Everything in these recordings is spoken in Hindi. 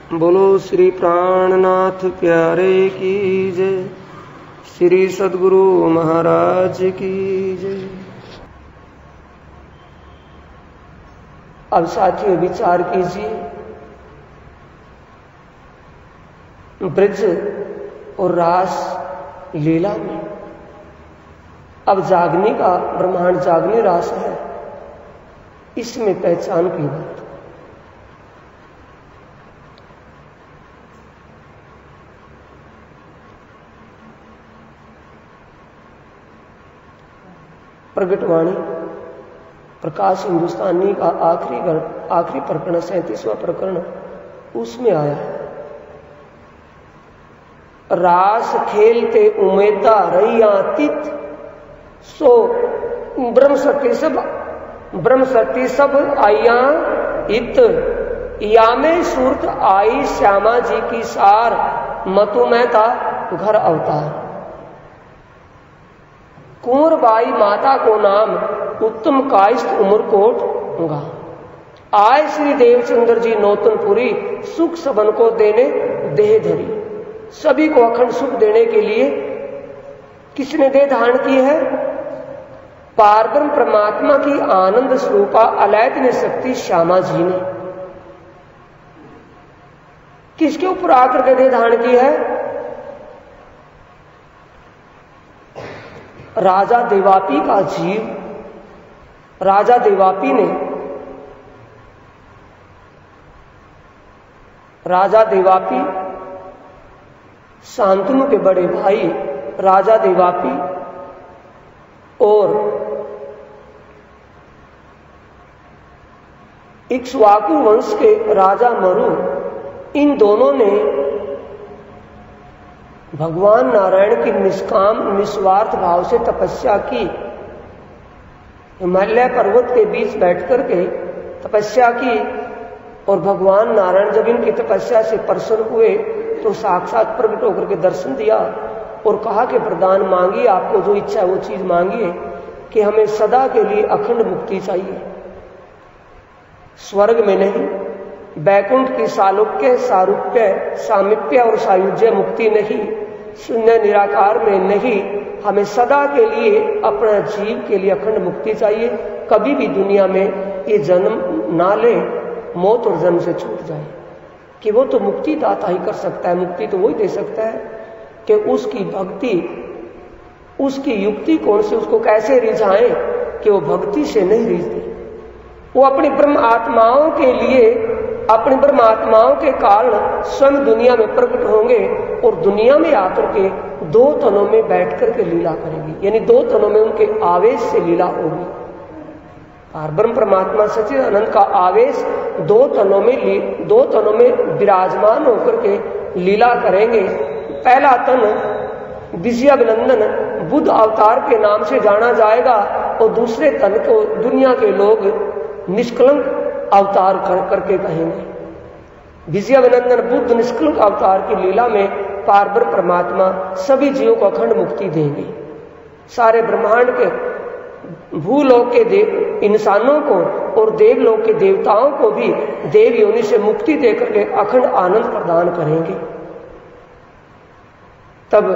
बोलो श्री प्राणनाथ प्यारे की जय। श्री सद्गुरु महाराज की जय। अब साथियों विचार कीजिए, ब्रज और रास लीला में अब जागने का ब्रह्मांड जागने रास है, इसमें पहचान की बात। प्रगटवाणी प्रकाश हिंदुस्तानी का आखिरी प्रकरण 37वां प्रकरण, उसमें आया है, रास खेलते उमेदा रैया तित सो ब्रह्म सती सब आइया इत या में सूरत आई श्यामा जी की सार मतु मेहता घर अवतार। कुंवर बाई माता को नाम उत्तम कायस्थ उम्र कोट होगा। आय श्री देवचंद्र जी नौतनपुरी सुख सबन को देने देह धरी। सभी को अखंड सुख देने के लिए किसने देह धारण की है? पारब्रह्म परमात्मा की आनंद स्वरूपा अलैतनी शक्ति श्यामा जी ने। किसके ऊपर आकर के देह धारण की है? राजा देवापी का जीव। राजा देवापी ने शांतनु के बड़े भाई राजा देवापी और इक्ष्वाकु वंश के राजा मरु, इन दोनों ने भगवान नारायण की निष्काम निस्वार्थ भाव से तपस्या की। हिमालय पर्वत के बीच बैठकर के तपस्या की और भगवान नारायण जब इनकी तपस्या से प्रसन्न हुए तो साक्षात प्रकट होकर के दर्शन दिया और कहा कि वरदान मांगिए, आपको जो इच्छा है वो चीज मांगिए, कि हमें सदा के लिए अखंड मुक्ति चाहिए। स्वर्ग में नहीं, बैकुंठ की सालोक्य सारूप्य सामिप्य और सायुज्य मुक्ति नहीं, शून्य निराकार में नहीं, हमें सदा के लिए अपना जीव के लिए अखंड मुक्ति चाहिए। कभी भी दुनिया में ये जन्म ना ले, मौत और जन्म से छूट जाए। कि वो तो मुक्ति दाता ही कर सकता है, मुक्ति तो वही दे सकता है कि उसकी भक्ति, उसकी युक्ति कौन से, उसको कैसे रिझाएं कि वो भक्ति से नहीं रिझते। वो अपनी ब्रह्म आत्माओं के लिए, अपनी ब्रह्म आत्माओं के कारण स्वयं दुनिया में प्रकट होंगे और दुनिया में आकर के दो तनों में बैठ करके लीला करेंगे, यानी दो तनों में उनके आवेश से लीला होगी। परब्रह्म परमात्मा सच्चिदानंद का आवेश दो तनों में विराजमान होकर के लीला करेंगे। पहला तन विजयाभिनंदन बुद्ध अवतार के नाम से जाना जाएगा और दूसरे तन को दुनिया के लोग निष्कलंक अवतार करके कहेंगे। विजयाभिनंदन बुद्ध निष्कलंक अवतार की लीला में परब्रह्म परमात्मा सभी जीवों को अखंड मुक्ति देंगे। सारे ब्रह्मांड के भूलोक के इंसानों को और देवलोक के देवताओं को भी देव योनि से मुक्ति देकर के अखंड आनंद प्रदान करेंगे। तब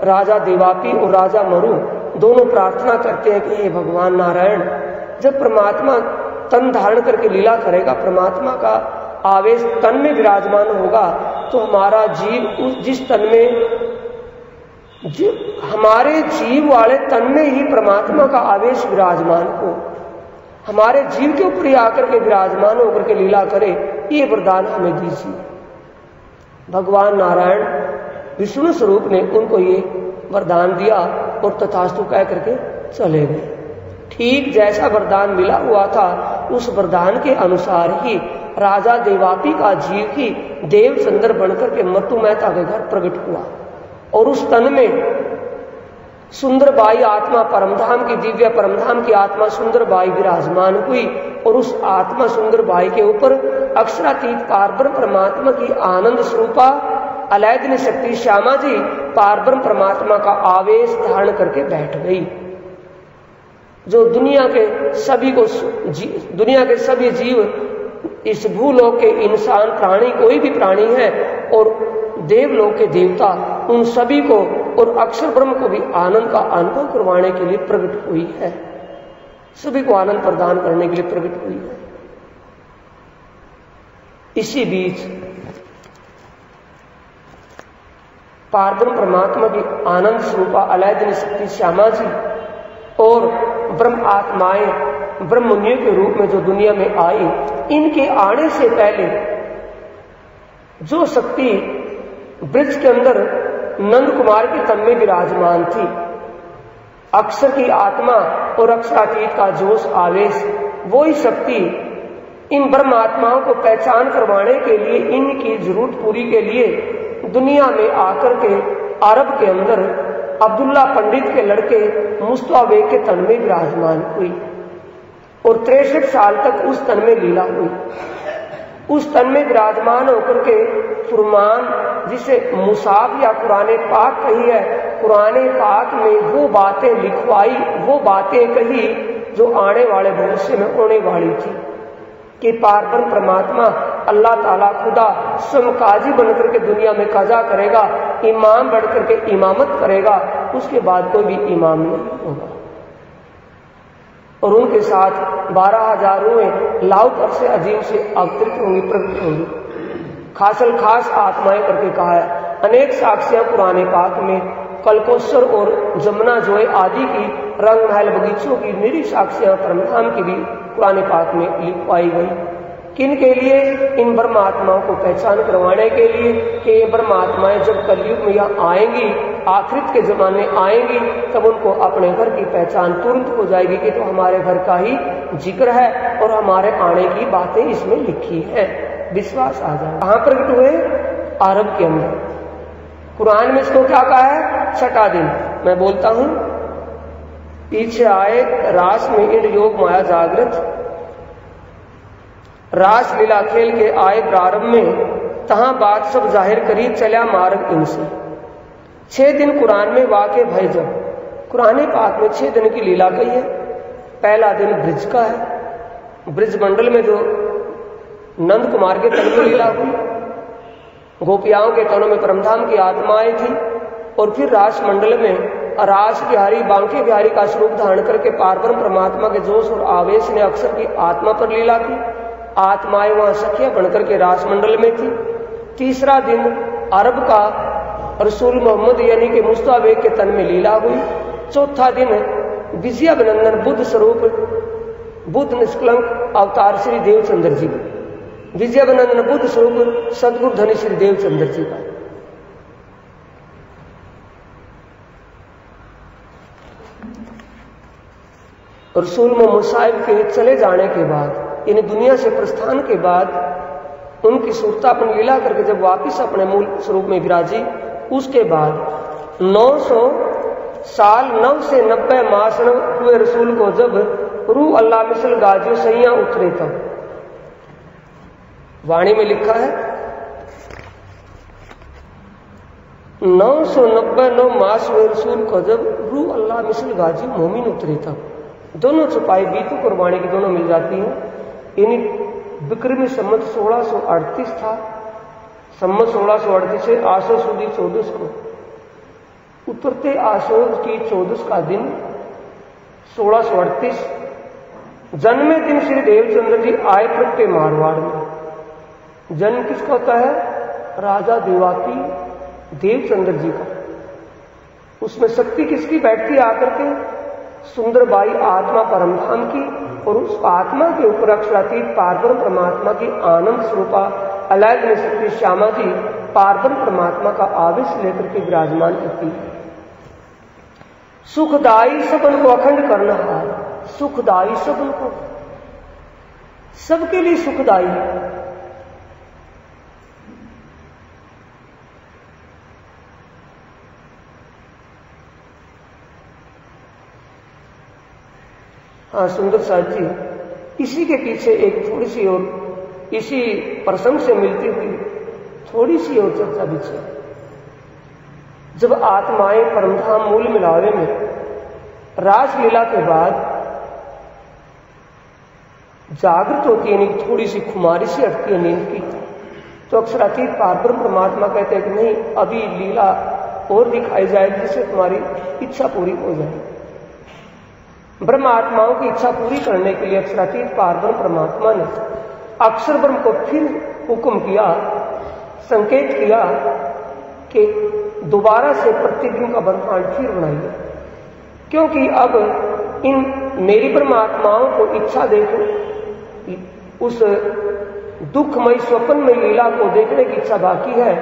राजा देवापी और राजा मरु दोनों प्रार्थना करते हैं कि हे भगवान नारायण, जब परमात्मा तन धारण करके लीला करेगा, परमात्मा का आवेश तन में विराजमान होगा, तो हमारा जीव जिस तन में, हमारे जीव वाले तन में ही परमात्मा का आवेश विराजमान हो, हमारे जीव के ऊपर ही आकर के विराजमान होकर के लीला करे, ये वरदान हमें दीजिए। भगवान नारायण विष्णु स्वरूप ने उनको ये वरदान दिया और तथास्तु कह करके चले गए। ठीक जैसा वरदान मिला हुआ था, उस वरदान के अनुसार ही राजा देवापी का जीव ही देवचंद्र बनकर के मतु मेहता के घर प्रकट हुआ और उस तन में सुंदर बाई आत्मा परमधाम की, दिव्य परमधाम की आत्मा सुंदर बाई विराजमान हुई और उस आत्मा सुंदर बाई के ऊपर अक्षरातीत परब्रह्म परमात्मा की आनंद स्वरूपा अलैदनी शक्ति श्यामा जी परब्रह्म परमात्मा का आवेश धारण करके बैठ गई। जो दुनिया के सभी जीव इस भूलोक के इंसान प्राणी कोई भी प्राणी है और देवलोक के देवता उन सभी को और अक्षर ब्रह्म को भी आनंद का अनुभव करवाने के लिए प्रकट हुई है, सभी को आनंद प्रदान करने के लिए प्रकट हुई है। इसी बीच पारब्रह्म परमात्मा की आनंद स्वरूपा अलैदिन शक्ति श्यामा जी और ब्रह्म आत्माएं ब्रह्ममुनियों के रूप में जो दुनिया में आई, इनके आने से पहले जो शक्ति ब्रज के अंदर नंद कुमार के तन में विराजमान थी, अक्षर की आत्मा और अक्षरातीत का जोश आवेश, वो ही शक्ति इन ब्रह्म आत्माओं को पहचान करवाने के लिए, इनकी जरूरत पूरी के लिए दुनिया में आकर के अरब के अंदर अब्दुल्ला पंडित के लड़के मुस्तफा बेग के तन में विराजमान हुई और 63 साल तक उस तन में लीला हुई। उस तन में विराजमान होकर के फुरमान, जिसे मुसाफ या कुरान पाक कही है, कुरान पाक में वो बातें लिखवाई, वो बातें कही जो आने वाले भविष्य में होने वाली थी कि पारब्रह्म परमात्मा अल्लाह ताला खुदा समकाजी बनकर के दुनिया में कजा करेगा, इमाम बढ़कर के इमामत करेगा, उसके बाद कोई भी इमाम नहीं होगा। और उनके साथ 12,000 रूहें लाउत अरसे अजीम से अवतरित होंगी, प्रकट होंगी, खासल खास आत्माएं करके कहा है। अनेक साक्षियां पुराने पाक में कलकोसर और जमुना जोए आदि की, रंग महल बगीचों की निरी साक्षियां परमधाम की भी पुराने पाक में लिखवाई गई। किन के लिए? इन ब्रह्मात्माओं को पहचान करवाने के लिए कि ये ब्रह्मात्माएं जब कलयुग में यहाँ आएंगी, आखिरत के जमाने आएंगी, तब उनको अपने घर की पहचान तुरंत हो जाएगी कि तो हमारे घर का ही जिक्र है और हमारे आने की बातें इसमें लिखी हैं, विश्वास आ जाए। कहां प्रकट हुए? अरब के अंदर। कुरान में इसको क्या कहा है? छठा दिन। मैं बोलता हूं, पीछे आए रास में इंड योग माया जागृत, रास लीला खेल के आए प्रारंभ में, तहां बात सब जाहिर करी चला मार्ग इनसे। 6 दिन कुरान में वाक़े भय जब, कुरान पाक में 6 दिन की लीला कही है। पहला दिन ब्रिज का है, ब्रिज मंडल में जो नंद कुमार के तन में लीला हुई, गोपियाओं के तनों में परमधाम की आत्माएं थी, और फिर रास मंडल में रास बिहारी बांके बिहारी का स्वरूप धारण करके पारब्रह्म परमात्मा के जोश और आवेश ने अक्षर की आत्मा पर लीला की। आत्माएं वहां सखिया बनकर के रास मंडल में थी। तीसरा दिन अरब का रसूल मोहम्मद यानी कि मुस्तफा बेग के तन में लीला हुई। चौथा दिन विजयाभिनंदन बुद्ध स्वरूप, बुद्ध निष्कलंक अवतार श्री देवचंद्र जी, विजयाभिनंदन बुद्ध स्वरूप सदगुरु धनी श्री देवचंद्र जी का। रसूल मोहम्मद साहिब के चले जाने के बाद, यानी दुनिया से प्रस्थान के बाद, उनकी सुरता अपनी लीला करके जब वापिस अपने मूल स्वरूप में विराजी, उसके बाद 900 साल 9 से 90 मास हुए रसूल को जब रूह अल्लाह मिसल गाजियो सैया उतरे, तब वाणी में लिखा है 999 मास हुए रसूल को जब रूह अल्लाह मिसल गाजियो मोमिन उतरे, तब दोनों छुपाई बीतू कुर्बानी की दोनों मिल जाती हैं। यानी विक्रमी सम्मत 1638 था, सम्मत 1638 से आसो सुदी 14 को, उतरते आसो की 14 का दिन 1638, जन्मे दिन श्री देवचंद्र जी आए प्रगटे मारवाड़ में। जन्म किसका होता है? राजा देवाती देवचंद्र जी का। उसमें शक्ति किसकी बैठती है आकर के? सुंदरबाई आत्मा परमधाम की, और उस आत्मा के ऊपर अक्षरातीत पारब्रह्म परमात्मा की आनंद स्वरूपा अलग में शक्ति श्यामा जी पारब्रह्म परमात्मा का आवेश लेकर के विराजमान करती है। सुखदाई सबन को अखंड करना हार, सुखदाई सबन को, सबके लिए सुखदाई है। हाँ सुंदर साथ जी, इसी के पीछे एक थोड़ी सी और इसी प्रसंग से मिलती हुई थोड़ी सी और चर्चा पीछे। जब आत्माएं परमधाम मूल मिलावे में रासलीला के बाद जागृत होती है, नहीं थोड़ी सी खुमारी से हटती है नींद की, तो अक्षरातीत पारब्रह्म परमात्मा कहते हैं कि नहीं, अभी लीला और दिखाई जाएगी जिससे तुम्हारी इच्छा पूरी हो जाएगी। ब्रह्म आत्माओं की इच्छा पूरी करने के लिए अक्षरातीत पारब्रह्म परमात्मा ने अक्षर ब्रह्म को फिर हुक्म किया, संकेत किया कि दोबारा से प्रतिबिंब का ब्रह्मांड फिर बनाइए, क्योंकि अब इन मेरी परमात्माओं को इच्छा देखो, उस दुखमयी स्वप्नमयी लीला को देखने की इच्छा बाकी है।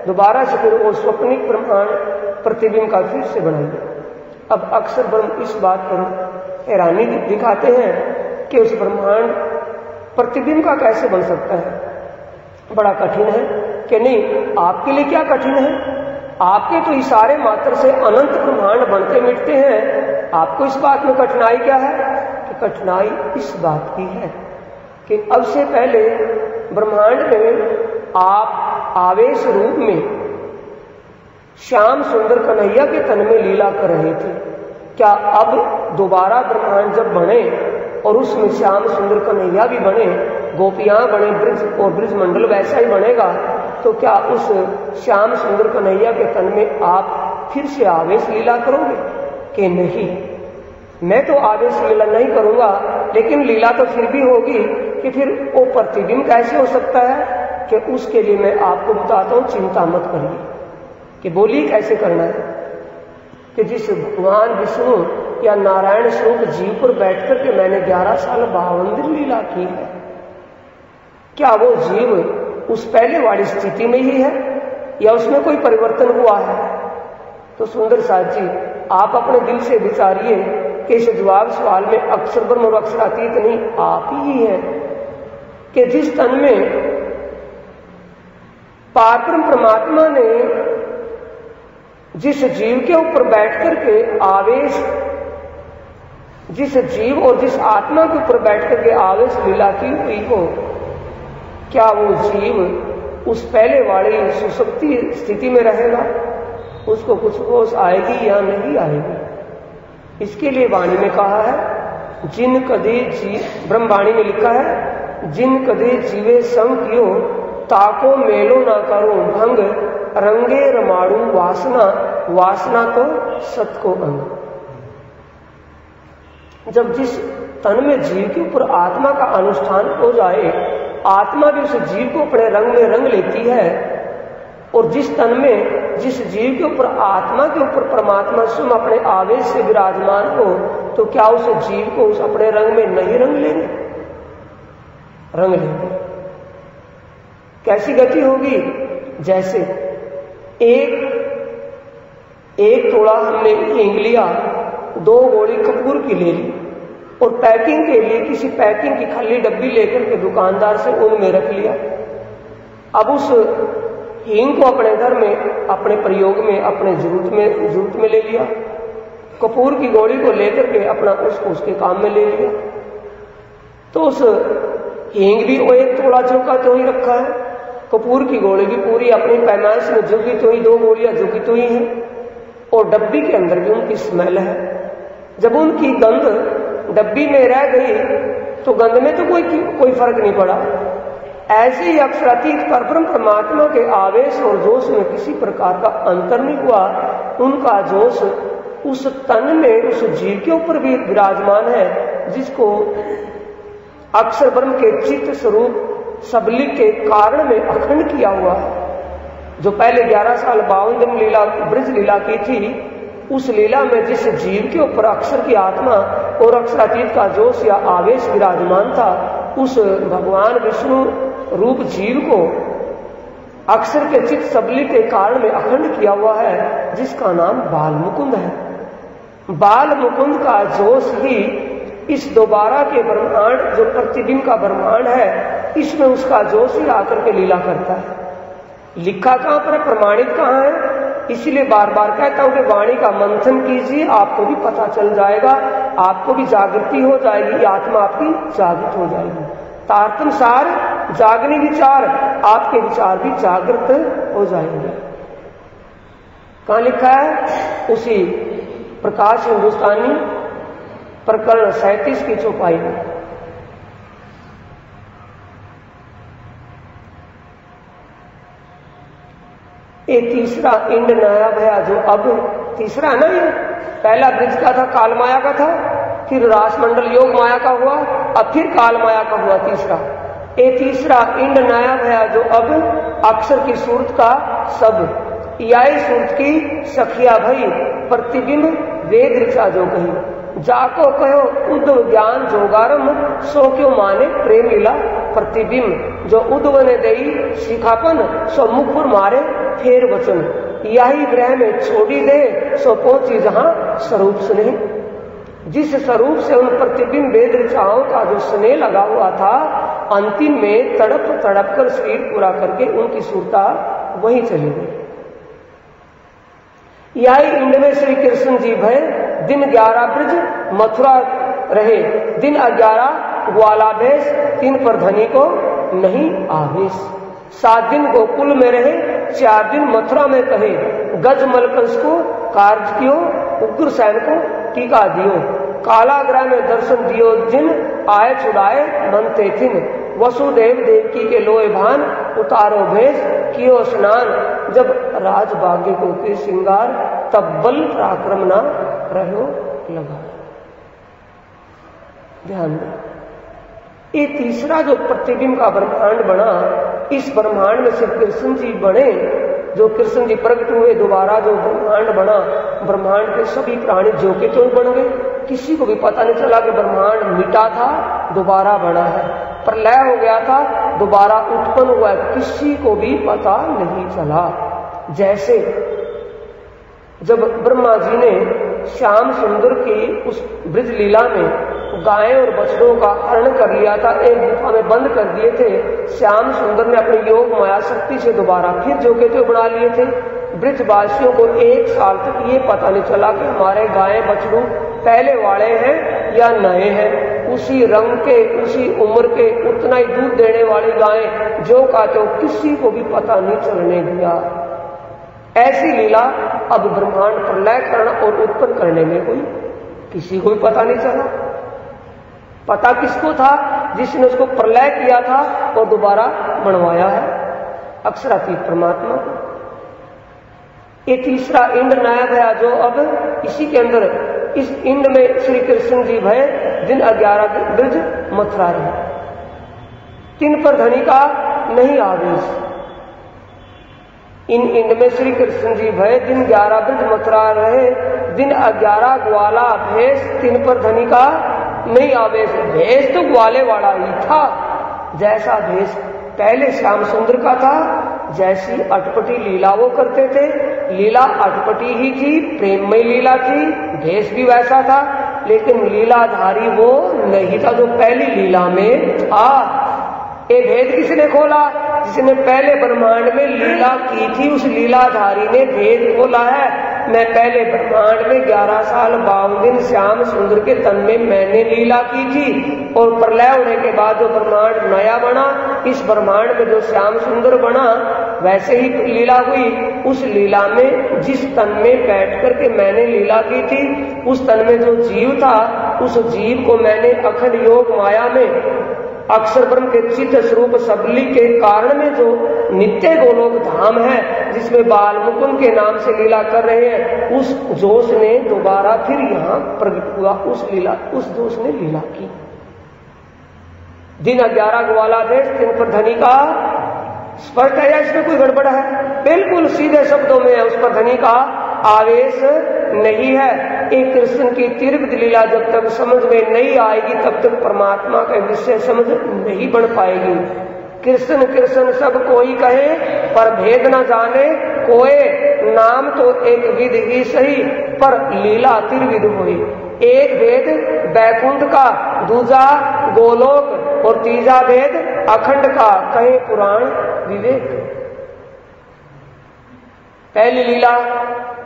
दोबारा से फिर वो स्वप्निक ब्रह्मांड प्रतिबिंब का फिर से बनाइए। अब अक्षर ब्रह्म इस बात पर हैरानी दिखाते हैं कि उस ब्रह्मांड प्रतिबिंब का कैसे बन सकता है, बड़ा कठिन है। कि नहीं, आपके लिए क्या कठिन है, आपके तो इशारे मात्र से अनंत ब्रह्मांड बनते मिटते हैं, आपको इस बात में कठिनाई क्या है? कि कठिनाई इस बात की है कि अब से पहले ब्रह्मांड में आप आवेश रूप में श्याम सुंदर कन्हैया के तन में लीला कर रहे थे। क्या अब दोबारा ब्रह्मांड जब बने और उसमें श्याम सुंदर कन्हैया भी बने, गोपियां बने, ब्रज और ब्रज मंडल वैसा ही बनेगा, तो क्या उस श्याम सुंदर कन्हैया के तन में आप फिर से आवेश लीला करोगे? कि नहीं, मैं तो आवेश लीला नहीं करूंगा, लेकिन लीला तो फिर भी होगी। कि फिर वो प्रतिबिंब कैसे हो सकता है? कि उसके लिए मैं आपको बताता हूं, चिंता मत करिए। कि बोलिए कैसे करना है? कि जिस भगवान विष्णु या नारायण स्वरूप जीव पर बैठकर के मैंने 11 साल 52 दिन लीला की है, क्या वो जीव उस पहले वाली स्थिति में ही है या उसमें कोई परिवर्तन हुआ है? तो सुंदर साथ जी, आप अपने दिल से विचारिए कि इस जवाब सवाल में अक्षर ब्रह्म और अक्षरातीत नहीं, आप ही हैं। कि जिस तन में पारब्रह्म परमात्मा ने जिस जीव के ऊपर बैठकर के आवेश, जिस जीव और जिस आत्मा के ऊपर बैठकर के आवेश लीला की हुई हो, क्या वो जीव उस पहले वाली सुसुप्ति स्थिति में रहेगा? उसको कुछ होश आएगी या नहीं आएगी? इसके लिए वाणी में कहा है, जिन कदे जी, ब्रह्मवाणी में लिखा है, जिन कदे जीवे संग कियो ताको मेलो ना करो भंग, रंगे रमाड़ू वासना, वासना तो सत को अंग। जब जिस तन में जीव के ऊपर आत्मा का अनुष्ठान हो जाए, आत्मा भी उस जीव को अपने रंग में रंग लेती है, और जिस तन में जिस जीव के ऊपर आत्मा के ऊपर परमात्मा स्वयं अपने आवेश से विराजमान हो, तो क्या उस जीव को उस अपने रंग में नहीं रंग लेंगे? रंग लेंगे। कैसी गति होगी? जैसे एक थोड़ा हमने हींग लिया, 2 गोली कपूर की ले ली, और पैकिंग के लिए किसी पैकिंग की खाली डब्बी लेकर के दुकानदार से उनमें रख लिया। अब उस हींग को अपने घर में, अपने प्रयोग में, अपने जरूरत में ले लिया, कपूर की गोली को लेकर के अपना उसके काम में ले लिया। तो उस हींग भी वो 1 थोड़ा झोंका तो ही रखा है, कपूर की गोली भी पूरी अपनी पैमाइश में झुकी तो ही, 2 गोलियां झुकी तो ही है, और डब्बी के अंदर भी उनकी स्मेल है। जब उनकी गंध डब्बी में रह गई तो गंध में तो कोई फर्क नहीं पड़ा। ऐसे ही अक्षरातीत परब्रह्म परमात्मा के आवेश और जोश में किसी प्रकार का अंतर नहीं हुआ। उनका जोश उस तन में, उस जीव के ऊपर भी विराजमान है, जिसको अक्षर ब्रह्म के चित्त स्वरूप सबली के कारण में अखंड किया हुआ है। जो पहले 11 साल 52 दिन लीला, ब्रज लीला की थी, उस लीला में जिस जीव के ऊपर अक्षर की आत्मा और अक्षरातीत का जोश या आवेश विराजमान था, उस भगवान विष्णु रूप जीव को अक्षर के चित्त सबली के कारण में अखंड किया हुआ है, जिसका नाम बाल मुकुंद है। बाल मुकुंद का जोश ही इस दोबारा के ब्रह्मांड, जो प्रतिबिंब का ब्रह्मांड है, इसमें उसका जोश ही आकर के लीला करता है। लिखा कहां पर है, प्रमाणित कहां है? इसलिए बार बार कहता हूं कि वाणी का मंथन कीजिए, आपको भी पता चल जाएगा, आपको भी जागृति हो जाएगी, आत्मा आपकी जागृत हो जाएगी। तारतम सार जागनी विचार, आपके विचार भी जागृत हो जाएंगे। कहां लिखा है? उसी प्रकाश हिंदुस्तानी प्रकरण 37 की चौपाई में। ये तीसरा इंड नया भया जो अब तीसरा है ना, ये पहला ब्रिज का था, काल माया का था, फिर रासमंडल योग माया का हुआ, अब फिर काल माया का हुआ तीसरा। ये तीसरा इंड नया भया जो अब अक्षर की सूरत का सब, याई सूरत की सखिया भई, प्रतिबिंब वेद ऋचा जो कही, जाको कहो उद्धव ज्ञान जोगारम, सो क्यों माने प्रेम लीला प्रतिबिंब, जो उद्धव ने दई शिखापन, सो मुख पर मारे फेर वचन, यही ग्रह में छोड़ी दे, सो पहुंची जहां स्वरूप स्नेह। जिस स्वरूप से उन प्रतिबिंब वेद ऋचाओं का जो स्नेह लगा हुआ था, अंतिम में तड़प तड़प कर शरीर पूरा करके उनकी सुरता वहीं चली गई। यही इंड में श्री कृष्ण जी भय, दिन 11 ब्रज मथुरा रहे, दिन 11 ग्वालाभेश, 3 पर धनी को नहीं आवेश, 7 दिन गोकुल में रहे, 4 दिन मथुरा में कहे, गज मलकंस को कार्य कियो, उग्र सैन को टीका दियो, कालाग्रह में दर्शन दियो जिन, आए छुड़ाए मन ते थिन, वसुदेव देवकी के लोए भान, उतारो भेष कियो स्नान, जब राज भाग्य को के श्रृंगार, तब बल पराक्रम ना रहो लगा। ध्यान दें, ये तीसरा जो प्रतिबिंब का ब्रह्मांड बना, इस ब्रह्मांड में सिर्फ कृष्ण जी बने, जो कृष्ण जी प्रकट हुए, दोबारा जो ब्रह्मांड बना, ब्रह्मांड के सभी प्राणी जो के तो बन गए, किसी को भी पता नहीं चला कि ब्रह्मांड मिटा था दोबारा बना है, प्रलय हो गया था दोबारा उत्पन्न हुआ है, किसी को भी पता नहीं चला। जैसे जब ब्रह्मा जी ने श्याम सुंदर की उस ब्रज लीला में गायें और बछड़ों का हरण कर लिया था, एक गुफा में बंद कर दिए थे, श्याम सुंदर ने अपनी योग माया शक्ति से दोबारा फिर जो के तो बना लिए थे। ब्रजवासियों को 1 साल तक ये पता नहीं चला कि हमारे गायें बछड़ू पहले वाले हैं या नए हैं, उसी रंग के, उसी उम्र के, उतना ही दूध देने वाली गायें जो का तो किसी को भी पता नहीं चलने दिया। ऐसी लीला अब ब्रह्मांड प्रलय करना और उत्पन्न करने में कोई किसी को भी पता नहीं चला। पता किसको था? जिसने उसको प्रलय किया था और दोबारा बनवाया है, अक्षरातीत परमात्मा को। ये तीसरा इंड नया भया जो अब इसी के अंदर, इस इंड में श्री कृष्ण जी भय, दिन 11 ब्रज मथुरा रहे, 3 पर धनी का नहीं आवेश। इन इंड में श्री कृष्ण जी भय, दिन 11 ब्रज मथुरा रहे, दिन 11 ग्वाला भेष, 3 पर धनी का नहीं आवेश। भेष तो ग्वाले वाला ही था, जैसा भेष पहले श्याम सुंदर का था, जैसी अटपटी लीला वो करते थे, लीला अटपटी ही थी, प्रेममय लीला थी, भेष भी वैसा था, लेकिन लीलाधारी वो नहीं था जो पहली लीला में था। ये भेद किसने खोला? जिसने पहले ब्रह्मांड में लीला की थी, उस लीलाधारी ने भेद खोला है। मैं पहले ब्रह्मांड में 11 साल 52 दिन श्याम सुंदर के तन में मैंने लीला की थी, और प्रलय होने के बाद जो ब्रह्मांड नया बना, इस ब्रह्मांड में जो श्याम सुंदर बना वैसे ही लीला हुई। उस लीला में जिस तन में बैठ करके मैंने लीला की थी, उस तन में जो जीव था, उस जीव को मैंने अखंड योग माया में अक्षर ब्रह्म के चित्त स्वरूप सबली के कारण में जो नित्य गोलोक धाम है, जिसमें बाल मुकुंद के नाम से लीला कर रहे हैं, उस जोश ने दोबारा फिर यहाँ प्रकट हुआ, उस जोश ने लीला की। दिन 11 ग्वाला भेष, 3 पर धनी का स्पष्ट है या इसमें कोई गड़बड़ है? बिल्कुल सीधे शब्दों में है, उस पर धनी का आवेश नहीं है। एक कृष्ण की तिरविध लीला जब तक समझ में नहीं आएगी, तब तक परमात्मा का विषय समझ नहीं बन पाएगी। कृष्ण कृष्ण सब कोई कहे, पर भेद न जाने कोई, नाम तो एक विध ही सही, पर लीला तिरविध हुई। एक भेद बैकुंठ का, दूजा गोलोक, और तीजा भेद अखंड का, कहे पुराण विवेक। पहली लीला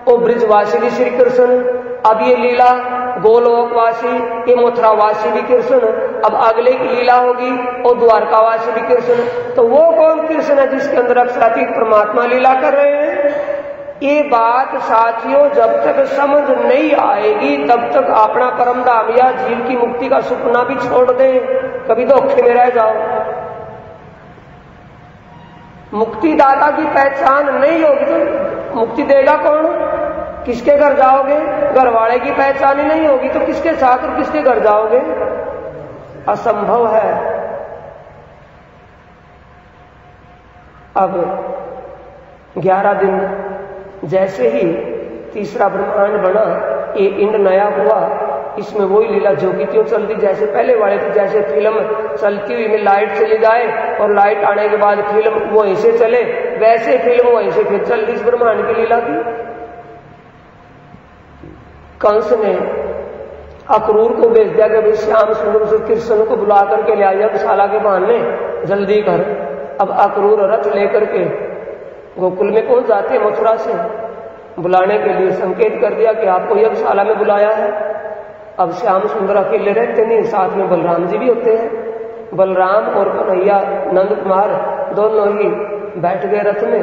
ओ ब्रिजवासी श्री कृष्ण, अब ये लीला गोलोकवासी, ये मथुरावासी भी कृष्ण, अब अगले की लीला होगी और द्वारकावासी भी कृष्ण। तो वो कौन कृष्ण है जिसके अंदर अक्षरातीत परमात्मा लीला कर रहे हैं? ये बात साथियों जब तक समझ नहीं आएगी, तब तक अपना परम धाम या जीव की मुक्ति का सपना भी छोड़ दें, कभी धोखे में रह जाओ। मुक्तिदाता की पहचान नहीं होगी तो मुक्ति देगा कौन? किसके घर जाओगे? घर वाले की पहचान ही नहीं होगी तो किसके साथ और किसके घर जाओगे? असंभव है। अब 11 दिन जैसे ही तीसरा ब्रह्मांड बना, ये इंड नया हुआ, इसमें वही लीला जो की त्यों चल रही जैसे पहले वाले थी। जैसे फिल्म चलती हुई में लाइट चली जाए और लाइट आने के बाद फिल्म वहीं से चले, वैसे फिल्म वहीं से फिर चल रही इस ब्रह्मांड की लीला की। कंस ने अक्रूर को भेज दिया कि भाई श्याम सुंदर से कृष्ण को बुला करके ले आया शाला के बहाने, जल्दी कर। अब अक्रूर रथ लेकर के गोकुल में पहुंच जाते हैं। मथुरा से बुलाने के लिए संकेत कर दिया कि आपको यज्ञशाला में बुलाया है। अब श्याम सुंदर अकेले रहते नहीं, साथ में बलराम जी भी होते हैं। बलराम और कन्हैया नंद कुमार दोनों ही बैठ गए रथ में।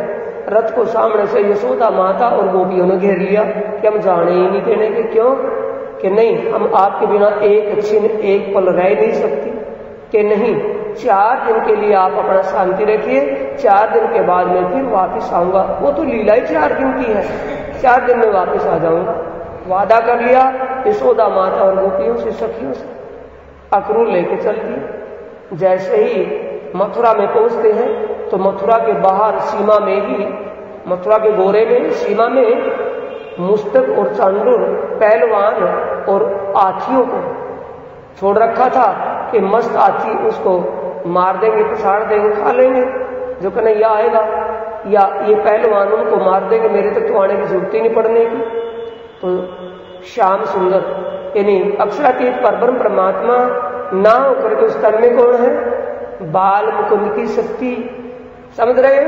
रथ को सामने से यशोदा माता और गोपियों ने घेर लिया कि हम जाने ही नहीं देने के। क्यों? कि नहीं, हम आपके बिना एक क्षण एक पल रह नहीं सकती। कि नहीं, 4 दिन के लिए आप अपना शांति रखिए, 4 दिन के बाद मैं फिर वापिस आऊंगा। वो तो लीला ही 4 दिन की है, 4 दिन में वापिस आ जाऊंगा। वादा कर लिया यशोदा माता और गोपियों से, सखियों से। अक्रूर लेके चल दिए। जैसे ही मथुरा में पहुंचते हैं तो मथुरा के बाहर सीमा में ही, मथुरा के गोरे में सीमा में मुस्तक और चांडूर पहलवान और हाथियों को छोड़ रखा था कि मस्त हाथी उसको मार देंगे, पछाड़ देंगे, खा लेंगे। जो कन्हैया आएगा या ये पहलवान उनको मार देंगे, मेरे तक तो आने की जरूरत ही नहीं पड़ने की। तो श्याम सुंदर यानी अक्षरातीत परब्रह्म परमात्मा ना होकर के उस तन में कौन है? बाल मुकुंद की शक्ति। समझ रहे हैं?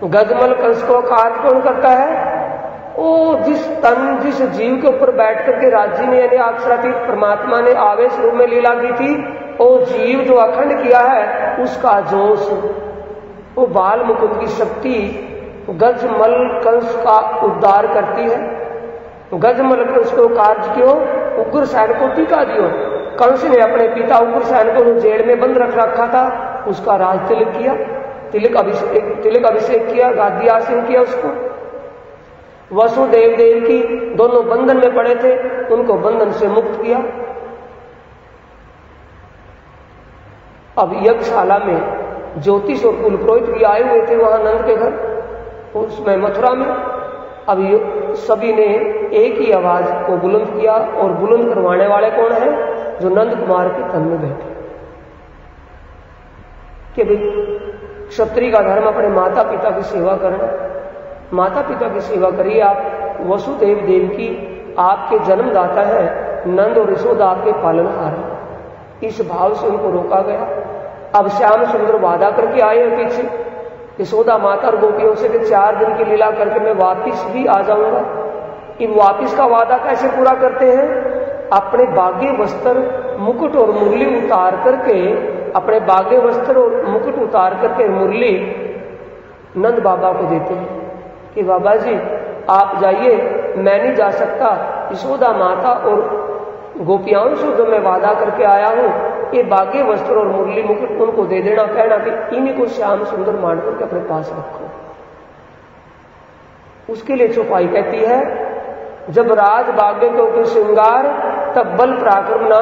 गजमल कंस को कार्य कौन करता है? ओ जिस तन जिस जीव के ऊपर बैठ करके राज्य में यानी अक्षरातीत परमात्मा ने आवेश रूप में लीला की थी, वो जीव जो अखंड किया है उसका जोश, वो बाल मुकुंद की शक्ति गजमल कंस का उद्धार करती है। गजमल कंस को कार्य क्यों? उग्र सैन को टीका दियो। कंस ने अपने पिता उग्र सैन को जो जेल में बंद रखा था उसका राज तिलक किया, तिलक अभिषेक किया, गादी आसीन किया उसको। वसुदेव देव की दोनों बंधन में पड़े थे, उनको बंधन से मुक्त किया। अब यज्ञशाला में ज्योतिष और कुल पुरोहित भी आए हुए थे वहां नंद के घर, उसमें मथुरा में। अब सभी ने एक ही आवाज को बुलंद किया, और बुलंद करवाने वाले कौन है? जो नंद कुमार के तन में बैठे कि भाई क्षत्रिय का धर्म अपने माता पिता की सेवा करना। माता पिता की सेवा करिए आप। वसुदेव देव की आपके जन्मदाता है, नंद और यशोदा आपके पालनहार है। इस भाव से उनको रोका गया। अब श्याम सुंदर वादा करके आए हैं पीछे यशोदा माता और गोपियों से कि 4 दिन की लीला करके मैं वापिस भी आ जाऊंगा। इन वापिस का वादा कैसे पूरा करते हैं? अपने बागे वस्त्र मुकुट और मुरली उतार करके, अपने बागे वस्त्र और मुकुट उतार करके मुरली नंद बाबा को देते हैं कि बाबा जी आप जाइए, मैं नहीं जा सकता। यशोदा माता और गोपियाओं से जो मैं वादा करके आया हूं, ये बागे वस्त्र और मुरली मुकुट उनको दे देना, कहना कि इन्हीं को श्याम सुंदर मान करके अपने पास रखो। उसके लिए चौपाई कहती है, जब राज बागे के ऊपर श्रृंगार तब बल पराक्रम ना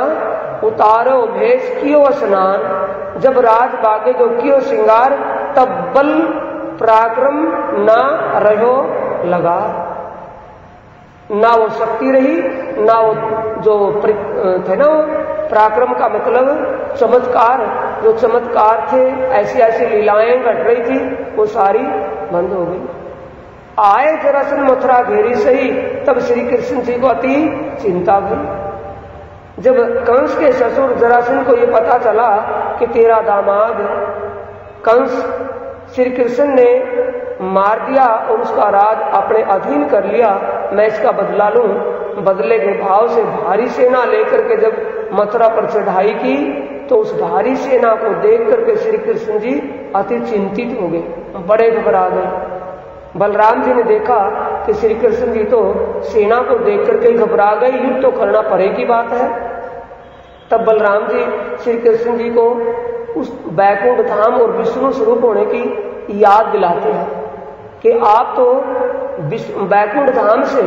उतारो भेष कियो स्नान। जब राज बागे जो कियो श्रृंगार तब बल पराक्रम ना रहो लगा। ना वो शक्ति रही, ना वो जो थे ना वो पराक्रम का मतलब चमत्कार, जो चमत्कार थे, ऐसी ऐसी लीलाएं घट रही थी, वो सारी बंद हो गई। आए जरासन मथुरा घेरी सही, तब श्री कृष्ण जी को अति चिंता हुई। जब कंस के ससुर जरासन को ये पता चला कि तेरा दामाद कंस श्री कृष्ण ने मार दिया और उसका राज अपने अधीन कर लिया, मैं इसका बदला लूं। बदले के भाव से भारी सेना लेकर के जब मथुरा पर चढ़ाई की तो उस भारी सेना को देख करके श्री कृष्ण जी अति चिंतित हो गए, बड़े घबरा गए। बलराम जी ने देखा कि श्री कृष्ण जी तो सेना को देख करके घबरा गए, युद्ध तो करना परे की बात है। तब बलराम जी श्री कृष्ण जी को उस बैकुंठ धाम और विष्णु स्वरूप होने की याद दिलाते हैं कि आप तो बैकुंठ धाम से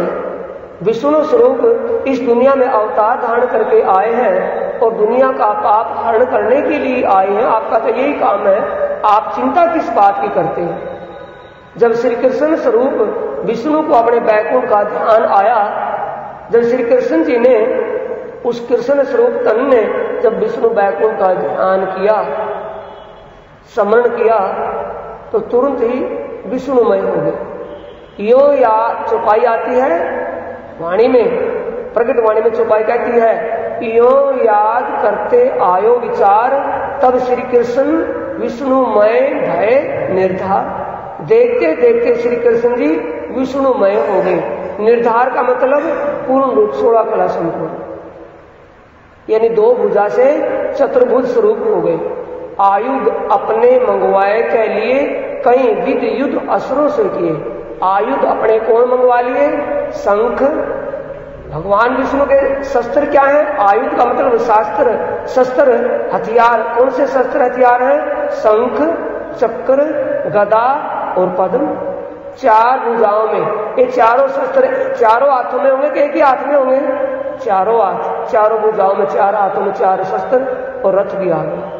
विष्णु स्वरूप इस दुनिया में अवतार धारण करके आए हैं और दुनिया का पाप हरण करने के लिए आए हैं। आपका तो यही काम है, आप चिंता किस बात की करते हैं? जब श्री कृष्ण स्वरूप विष्णु को अपने बैकुंठ का ध्यान आया, जब श्री कृष्ण जी ने उस कृष्ण स्वरूप तन ने जब विष्णु बैकुंठ का ध्यान किया, स्मरण किया, तो तुरंत ही विष्णुमय हो गए। यो या चौपाई आती है वाणी में, प्रकट वाणी में चौपाई कहती है, यो याद करते आयो विचार, तब श्री कृष्ण विष्णुमय भय निर्धार। देखते देखते श्री कृष्ण जी विष्णुमय हो गए। निर्धार का मतलब पूर्ण रूप 16 कला संपूर्ण, यानी 2 भुजा से चतुर्भुज स्वरूप हो गए। आयुध अपने मंगवाए के लिए कई विध युद्ध असुरों से किए। आयुध अपने कौन मंगवा लिए? शंख। भगवान विष्णु के शस्त्र क्या है? आयुध का मतलब शास्त्र, शस्त्र, हथियार। कौन से शस्त्र हथियार हैं? शंख, चक्र, गदा और पद्म। 4 भुजाओं में ये चारों शस्त्र चारों हाथों में होंगे कि एक ही हाथ में होंगे? चारों हाथ, चारों भुजाओं में 4 हाथों में 4 शस्त्र और रथ भी आ गए।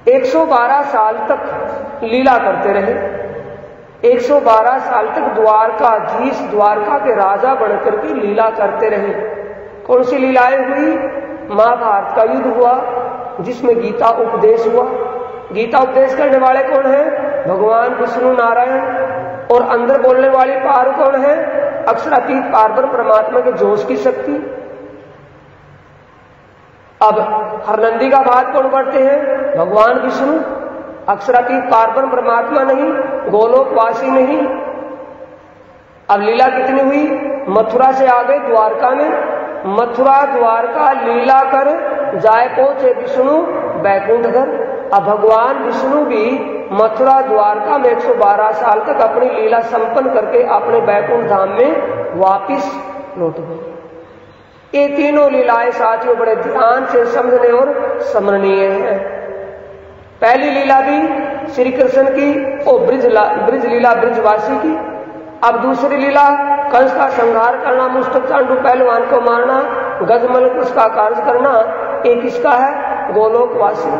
112 साल तक लीला करते रहे। 112 साल तक द्वारकाधीश, द्वारका के राजा बनकर के लीला करते रहे। कौन सी लीलाएं हुई? महाभारत का युद्ध हुआ जिसमें गीता उपदेश हुआ। गीता उपदेश करने वाले कौन है? भगवान विष्णु नारायण। और अंदर बोलने वाली पार कौन है? अक्षरातीत पारब्रह्म परमात्मा के जोश की शक्ति। अब हरनंदी का भात कौन करते हैं? भगवान विष्णु। अक्षरातीत पारब्रह्म परमात्मा नहीं, गोलोकवासी नहीं। अब लीला कितनी हुई? मथुरा से आ गए द्वारका में। मथुरा द्वारका लीला कर जाए पहुंचे विष्णु बैकुंठ घर। अब भगवान विष्णु भी मथुरा द्वारका में 112 साल तक अपनी लीला संपन्न करके अपने बैकुंठ धाम में वापिस लौट गए। ये तीनों लीलाएं साथियों बड़े ध्यान से समझने और स्मरणीय है। पहली लीला भी श्री कृष्ण की और ब्रिज लीला ब्रिजवासी की। अब दूसरी लीला कंस का संहार करना, मुस्तक चांडू पहलवान को मारना, गजमल उसका कार्य करना। एक इसका है गोलोकवासी,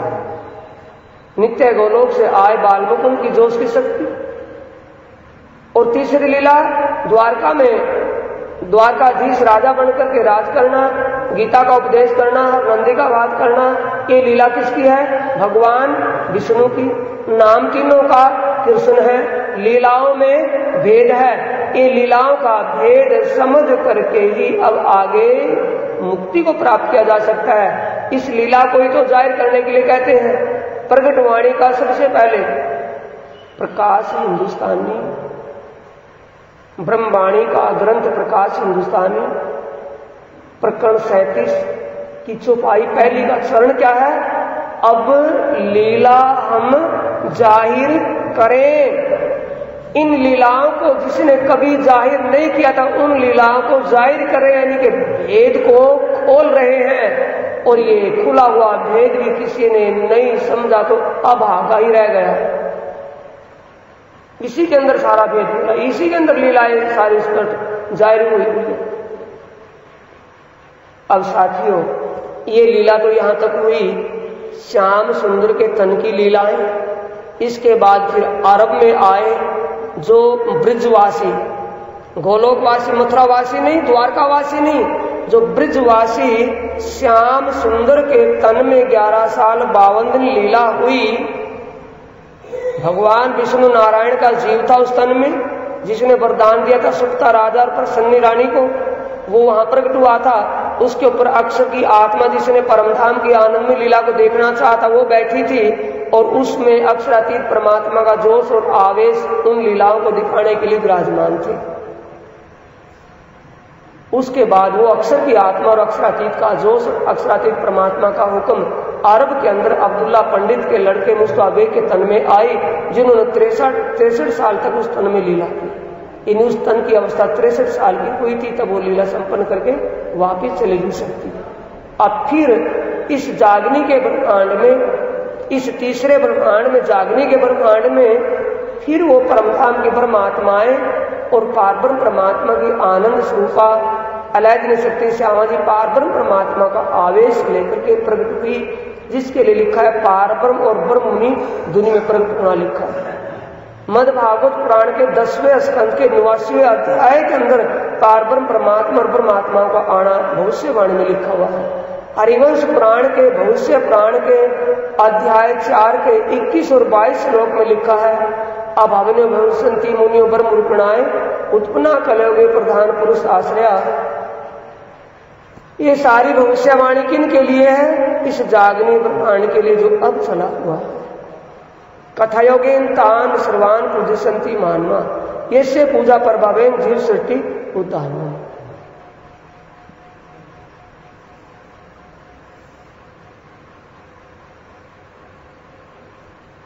नित्य गोलोक से आए बाल मुकुंद की जोश की शक्ति। और तीसरी लीला द्वारका में द्वारकाधीश राजा बनकर के राज करना, गीता का उपदेश करना, नंदी का वाद करना। ये लीला किसकी है? भगवान विष्णु की। नाम तीनों का कृष्ण है, लीलाओं में भेद है। ये लीलाओं का भेद समझ करके ही अब आगे मुक्ति को प्राप्त किया जा सकता है। इस लीला को ही तो जाहिर करने के लिए कहते हैं। प्रकट वाणी का सबसे पहले प्रकाश हिंदुस्तानी, ब्रह्मवाणी का ग्रंथ प्रकाश हिंदुस्तानी, प्रकरण 37 की चौपाई पहली का चरण क्या है? अब लीला हम जाहिर करें। इन लीलाओं को जिसने कभी जाहिर नहीं किया था उन लीलाओं को जाहिर करें, यानी कि भेद को खोल रहे हैं। और ये खुला हुआ भेद भी किसी ने नहीं समझा तो अभागा ही रह गया। इसी के अंदर सारा भेद हुआ, इसी के अंदर लीलाएं सारी स्पष्ट जाहिर हुई है। अब साथियों, ये लीला तो यहां तक हुई श्याम सुंदर के तन की लीलाएं। इसके बाद फिर अरब में आए जो ब्रिजवासी, गोलोकवासी, मथुरावासी नहीं, द्वारकावासी नहीं, जो ब्रिजवासी श्याम सुंदर के तन में 11 साल 52 दिन लीला हुई। भगवान विष्णु नारायण का जीव था उस तन में, जिसने वरदान दिया था सुप्ता राजा और प्रसन्नी रानी को, वो वहां प्रकट हुआ था। उसके ऊपर अक्षर की आत्मा जिसने परमधाम की आनंद में लीला को देखना चाहता वो बैठी थी और उसमें अक्षरातीत परमात्मा का जोश और आवेश उन लीलाओं को दिखाने के लिए विराजमान थे। उसके बाद वो अक्षर की आत्मा और अक्षरातीत का जोश, अक्षरातीत परमात्मा का हुक्म अरब के अंदर अब्दुल्ला पंडित के लड़के मुस्तफा के तन में आई, जिन्होंने 63 साल तक उस तन में लीला की। इन उस तन की अवस्था 63 साल की हुई थी, तब वो लीला संपन्न करके वापिस चली जा सकती। अब फिर इस जागनी के ब्रह्मांड में इस तीसरे ब्रह्मांड में, जागने के ब्रह्मांड में, फिर वो परमधाम की परमात्माएं और पारब्रह्म परमात्मा की आनंद स्वरूपा अलैदिन शक्ति श्यामा जी पारब्रह्म परमात्मा का आवेश लेकर के प्रकट हुई, जिसके लिए लिखा है पारब्रह्म और ब्रह्म मुनि दुनिया में प्रकट होना लिखा है। मद भागवत पुराण के 10वें स्कंद के 89वें अध्याय के अंदर पारब्रह्म परमात्मा और परमात्माओं का आना भविष्यवाणी में लिखा हुआ है। हरिवंश पुराण के भविष्य पुराण के अध्याय 4 के 21 और 22 श्लोक में लिखा है, अभावन्यो भविष्यन्ति मुनियो ब्रह्म रूपणाय उत्पन्ना कलयुगे प्रधान पुरुष आश्रया। ये सारी भविष्यवाणी किन के लिए है? इस जागने ब्रह्मांड के लिए जो अब चला हुआ है। कथायोगेन तान सर्वान पूजसंति मानवा, ये से पूजा प्रभावेन जीव सृष्टि उदाहरण।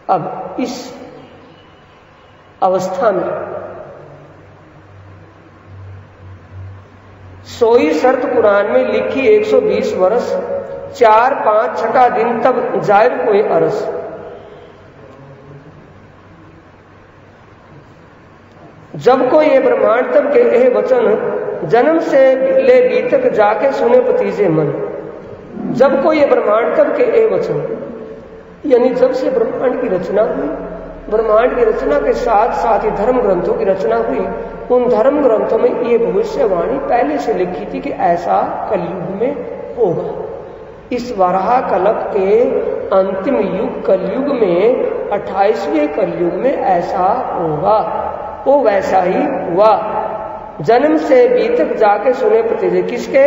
अब इस अवस्था में सोई शर्त कुरान में लिखी 120 वर्ष 4, 5, 6 दिन तब जाहिर हुए अरस। जब को ये ब्रह्मांड तब के यह वचन जन्म से ले बीतक जाके सुने पतीजे मन। जब को ये ब्रह्मांड तब के यह वचन, यानी जब से ब्रह्मांड की रचना हुई, ब्रह्मांड की रचना के साथ साथ ही धर्म ग्रंथों की रचना हुई। उन धर्म ग्रंथों में ये भविष्यवाणी पहले से लिखी थी कि ऐसा कलयुग में होगा। इस वराह कल्प के अंतिम युग कलयुग में 28वें कलयुग में ऐसा होगा। वो वैसा ही हुआ। जन्म से बीतक जाके सुने पतीजे किसके?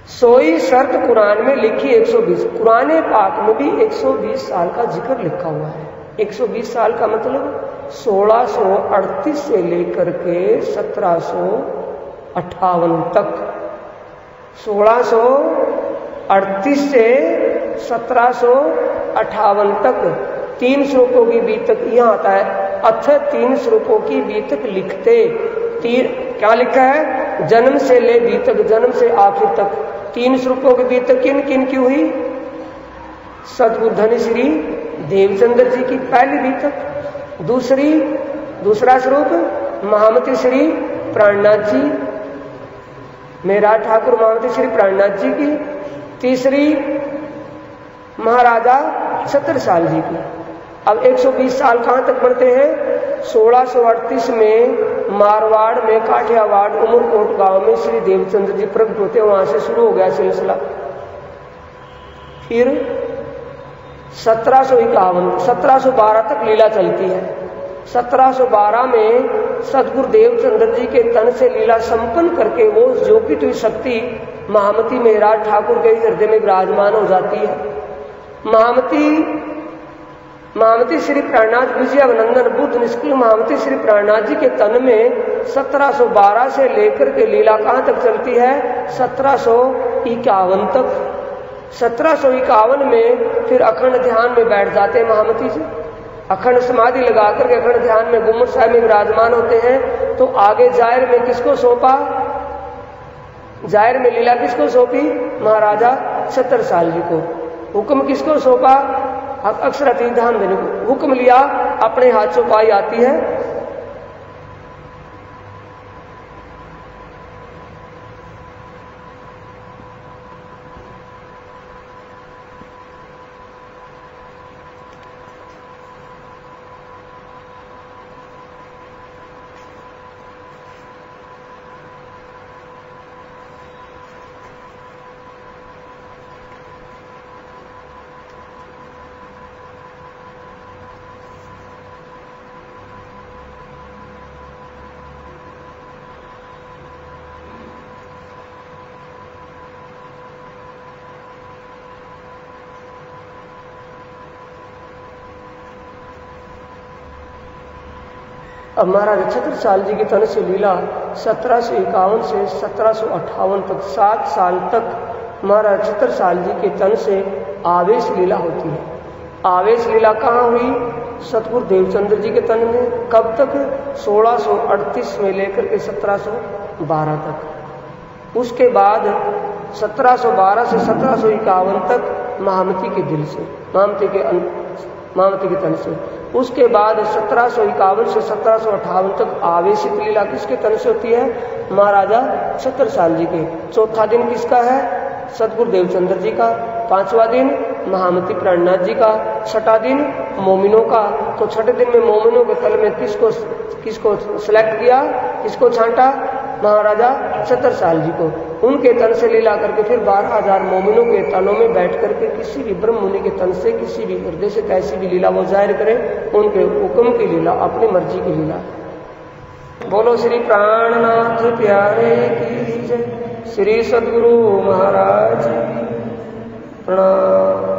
सोई शर्त कुरान में लिखी 120। कुरान पाक में भी 120 साल का जिक्र लिखा हुआ है। 120 साल का मतलब 1638 से लेकर के 1758 तक। 1638 से 1758 तक 3 श्लोकों की बीतक यहां आता है। अथ 3 श्लोकों की बीतक लिखते। क्या लिखा है? जन्म से ले बीतक, जन्म से आखिर तक 3 श्लोकों की बीतक किन किन की हुई? सदगुरु धनी श्री देवचंद्र जी की पहली बीतक, दूसरा स्वरूप महामती श्री प्राणनाथ जी, मेरा ठाकुर महामती श्री प्राणनाथ जी की, तीसरी महाराजा छत्रसाल जी की। अब 120 साल कहां तक बढ़ते हैं? 1638 में मारवाड़ में काठियावाड़ उमरकोट गांव में श्री देवचंद्र जी प्रकट होते, वहां से शुरू हो गया सिलसिला। फिर 1712 तक लीला चलती है। 1712 में सदगुरु देवचंद्र जी के तन से लीला संपन्न करके वो ज्योतित हुई शक्ति महामती मेहराज ठाकुर के हृदय में विराजमान हो जाती है। महामती श्री प्राणनाथ विजयानंदन बुद्ध निष्कल महामती श्री प्राणनाथ जी के तन में 1712 से लेकर के लीला कहां तक चलती है? 1751 तक। 1751 में फिर अखंड ध्यान में बैठ जाते हैं महामती जी। अखंड समाधि लगा करके अखंड ध्यान में गुम्मट साहिब में विराजमान होते हैं। तो आगे जाहिर में किसको सौंपा? जाहिर में लीला किसको सौंपी? महाराजा छत्रसाल जी को। हुक्म किसको सौंपा? अक्षर अतीत ध्यान देने को हुक्म लिया। अपने हाथ चौपाई आती है। अब महाराज छत्रसाल जी के तन से लीला 1751 से 1758 तक 7 साल तक महाराज छत्रसाल जी के तन से आवेश लीला होती है। आवेश लीला कहाँ हुई? सतगुरु देवचंद्र जी के तन में। कब तक? 1638 में लेकर के 1712 तक। उसके बाद 1712 से 1751 तक महामती के दिल से। मामती के तन से। उसके बाद 1751 से 1758 तक आवेशित लीला किसके तन से होती है? महाराजा छत्रसाल जी के। चौथा दिन किसका है? सदगुरु देवचंद्र जी का। पांचवा दिन महामती प्राणनाथ जी का। छठा दिन मोमिनों का। तो छठे दिन में मोमिनों के तल में किसको सिलेक्ट किया, किसको छांटा? महाराजा छत्रसाल जी को। उनके तन से लीला करके फिर 12,000 मोमिनों के तनों में बैठ करके किसी भी ब्रह्म मुनि के तन से किसी भी हृदय से कैसी भी लीला वो जाहिर करे, उनके हुक्म की लीला, अपनी मर्जी की लीला। बोलो श्री प्राणनाथ प्यारे की जय। श्री सद्गुरु महाराज प्रणाम।